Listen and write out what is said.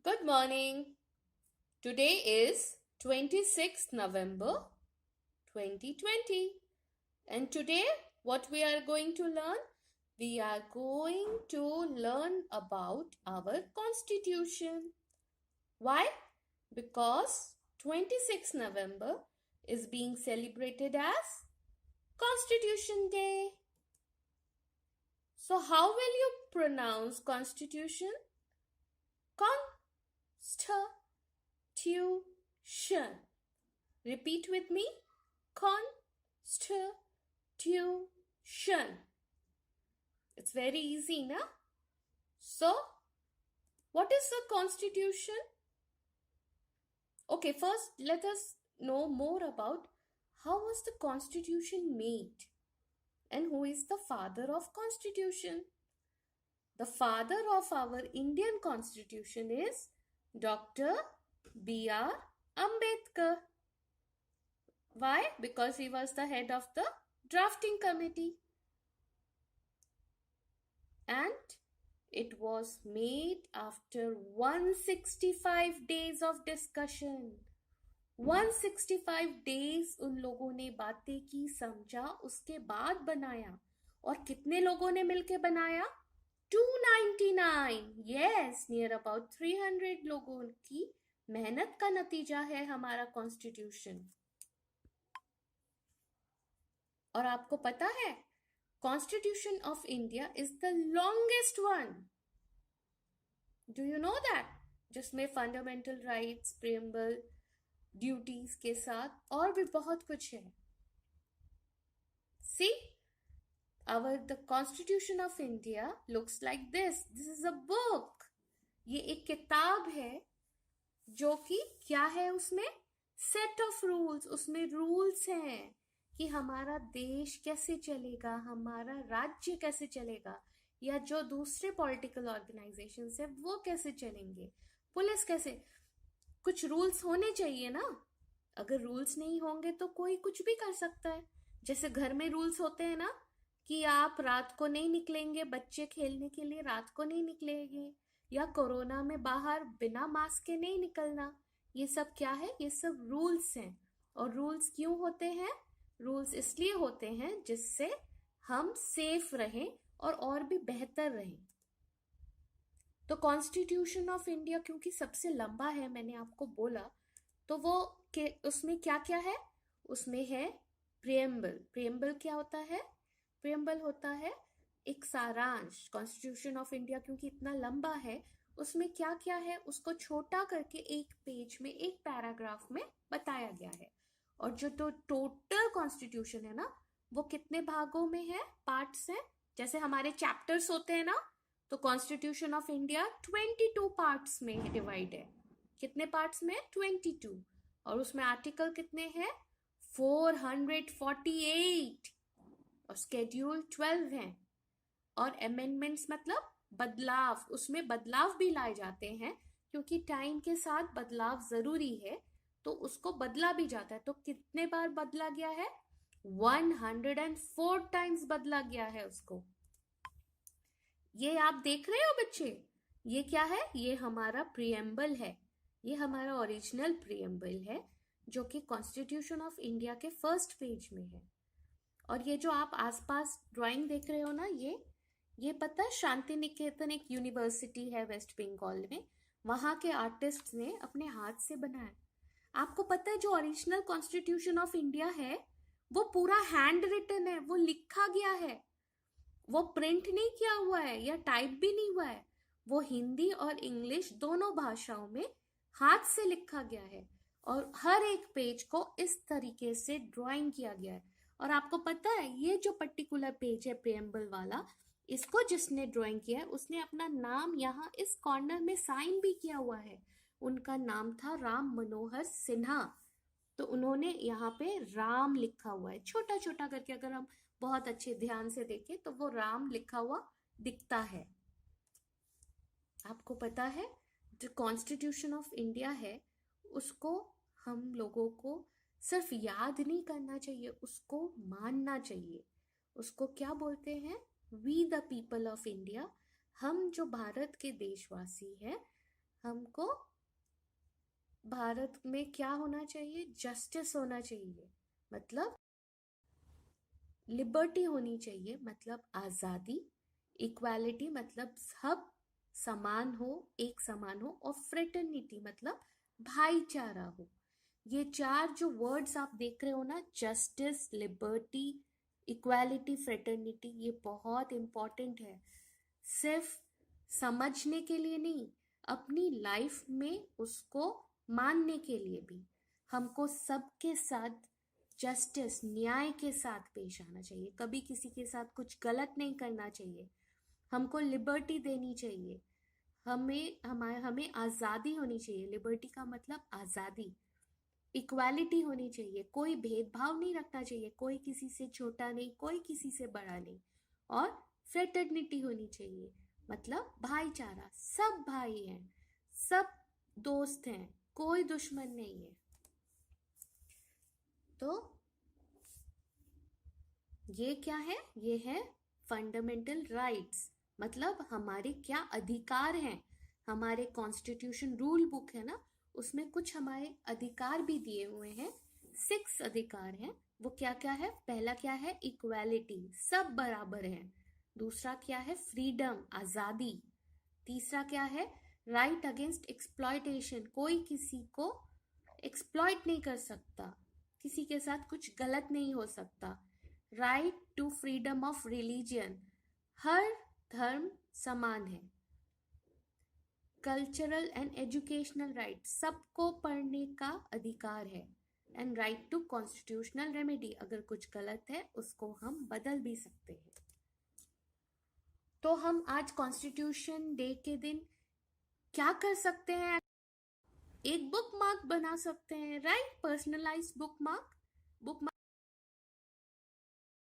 Good morning. Today is 26th November 2020. And today, what we are going to learn? We are going to learn about our constitution. Why? Because 26th November is being celebrated as Constitution Day. So, how will you pronounce constitution? Constitution. Repeat with me. Constitution. It's very easy, na? So, what is the constitution? Okay, first let us know more about how was the constitution made and who is the father of constitution. The father of our Indian constitution is Dr. B.R. Ambedkar. Why? Because he was the head of the drafting committee. And it was made after 165 days of discussion. 165 days उन लोगों ने बातें की, समझा, उसके बाद बनाया. और कितने लोगों ने मिलके बनाया? 299. Yes, near about 300 लोगों की मेहनत का नतीजा है हमारा कॉन्स्टिट्यूशन. और आपको पता है constitution of India is the longest one. Do you know that? जिसमें फंडामेंटल राइट्स, प्रीएम्बल, ड्यूटीज के साथ और भी बहुत कुछ है. सी, the Constitution of India looks like this. This is a book. ये एक किताब है जो कि क्या है उसमें? Set of rules. उसमें रूल्स हैं कि हमारा देश कैसे चलेगा, हमारा राज्य कैसे चलेगा, या जो दूसरे पॉलिटिकल ऑर्गेनाइजेशंस है वो कैसे चलेंगे, पुलिस कैसे. कुछ रूल्स होने चाहिए ना. अगर रूल्स नहीं होंगे तो कोई कुछ भी कर सकता है. जैसे घर में रूल्स होते हैं ना कि आप रात को नहीं निकलेंगे, बच्चे खेलने के लिए रात को नहीं निकलेंगे, या कोरोना में बाहर बिना मास्क के नहीं निकलना. ये सब क्या है? ये सब रूल्स हैं. और रूल्स क्यों होते हैं? रूल्स इसलिए होते हैं जिससे हम सेफ रहें और भी बेहतर रहें. तो कॉन्स्टिट्यूशन ऑफ इंडिया क्योंकि सबसे लंबा है, मैंने आपको बोला, तो वो उसमें क्या क्या है? उसमें है प्रिएम्बल. प्रिएम्बल क्या होता है? प्रिएम्बल होता है एक सारांश. कॉन्स्टिट्यूशन ऑफ इंडिया क्योंकि इतना लंबा है, उसमें क्या क्या है उसको छोटा करके एक पेज में, एक पैराग्राफ में बताया गया है. और जो तो टोटल कॉन्स्टिट्यूशन है ना, वो कितने भागों में है? पार्ट्स हैं. जैसे हमारे चैप्टर्स होते हैं ना, तो कॉन्स्टिट्यूशन ऑफ इंडिया 22 पार्ट्स में डिवाइड है. कितने पार्ट्स में? 22. और उसमें आर्टिकल कितने हैं? 448. और स्केड्यूल 12 हैं. और अमेंडमेंट्स मतलब बदलाव. उसमें बदलाव भी लाए जाते हैं क्योंकि टाइम के साथ बदलाव जरूरी है, तो उसको बदला भी जाता है. तो कितने बार बदला गया है? 104 टाइम्स बदला गया है उसको. ये आप देख रहे हो बच्चे? ये क्या है? ये हमारा प्रिएम्बल है. ये हमारा ओरिजिनल प्रिएम्बल है जो कि कॉन्स्टिट्यूशन ऑफ इंडिया के फर्स्ट पेज में है. और ये जो आप आसपास ड्राइंग देख रहे हो ना, ये पता है शांति निकेतन एक यूनिवर्सिटी है वेस्ट बंगाल में, वहां के आर्टिस्ट ने अपने हाथ से बनाया. आपको पता है जो ओरिजिनल कॉन्स्टिट्यूशन ऑफ इंडिया है वो पूरा हैंड रिटन है, वो लिखा गया है. वो प्रिंट नहीं किया हुआ है या टाइप भी नहीं हुआ है. वो हिंदी और इंग्लिश दोनों भाषाओं में हाथ से लिखा गया है. और हर एक पेज को इस तरीके से ड्राइंग किया गया है. और आपको पता है ये जो पर्टिकुलर पेज है प्रिएम्बल वाला, इसको जिसने ड्राइंग किया है उसने अपना नाम यहाँ इस कॉर्नर में साइन भी किया हुआ है. उनका नाम था राम मनोहर सिन्हा. तो उन्होंने यहाँ पे राम लिखा हुआ है छोटा छोटा करके. अगर हम बहुत अच्छे ध्यान से देखें तो वो राम लिखा हुआ दिखता है. आपको पता है जो कॉन्स्टिट्यूशन ऑफ इंडिया है उसको हम लोगों को सिर्फ याद नहीं करना चाहिए, उसको मानना चाहिए. उसको क्या बोलते हैं? We the people of India. हम जो भारत के देशवासी हैं, हमको भारत में क्या होना चाहिए? जस्टिस होना चाहिए, मतलब लिबर्टी होनी चाहिए, मतलब आजादी। इक्वालिटी मतलब सब समान हो, एक समान हो। और फ्रेटर्निटी मतलब भाईचारा हो। ये चार जो वर्ड्स आप देख रहे हो ना, जस्टिस, लिबर्टी, इक्वालिटी, फ्रेटर्निटी, ये बहुत इंपॉर्टेंट है। सिर्फ समझने के लिए नहीं, अपनी लाइफ में उसको मानने के लिए भी। हमको सबके साथ जस्टिस, न्याय के साथ पेश आना चाहिए। कभी किसी के साथ कुछ गलत नहीं करना चाहिए। हमको लिबर्टी देनी चाहिए। हमें आज़ादी होनी चाहिए। लिबर्टी का मतलब आज़ादी। इक्वालिटी होनी चाहिए, कोई भेदभाव नहीं रखना चाहिए, कोई किसी से छोटा नहीं, कोई किसी से बड़ा नहीं। और फ्रेटर्निटी होनी चाहिए, मतलब भाईचारा। सब भाई हैं, सब दोस्त हैं, कोई दुश्मन नहीं है। तो ये क्या है? ये है फंडामेंटल राइट्स, मतलब हमारे क्या अधिकार हैं। हमारे कॉन्स्टिट्यूशन रूल बुक है ना, उसमें कुछ हमारे अधिकार भी दिए हुए हैं। 6 अधिकार हैं। वो क्या क्या है? पहला क्या है? इक्वालिटी, सब बराबर हैं। दूसरा क्या है? फ्रीडम, आजादी। तीसरा क्या है? राइट अगेंस्ट एक्सप्लॉयटेशन, कोई किसी को एक्सप्लॉइट नहीं कर सकता, किसी के साथ कुछ गलत नहीं हो सकता। Right to freedom of religion, हर धर्म समान है। कल्चरल एंड एजुकेशनल राइट, सबको पढ़ने का अधिकार है। And right to constitutional remedy, अगर कुछ गलत है उसको हम बदल भी सकते हैं। तो हम आज कॉन्स्टिट्यूशन डे के दिन क्या कर सकते हैं? एक बुक मार्क बना सकते हैं, राइट? Personalise book mark.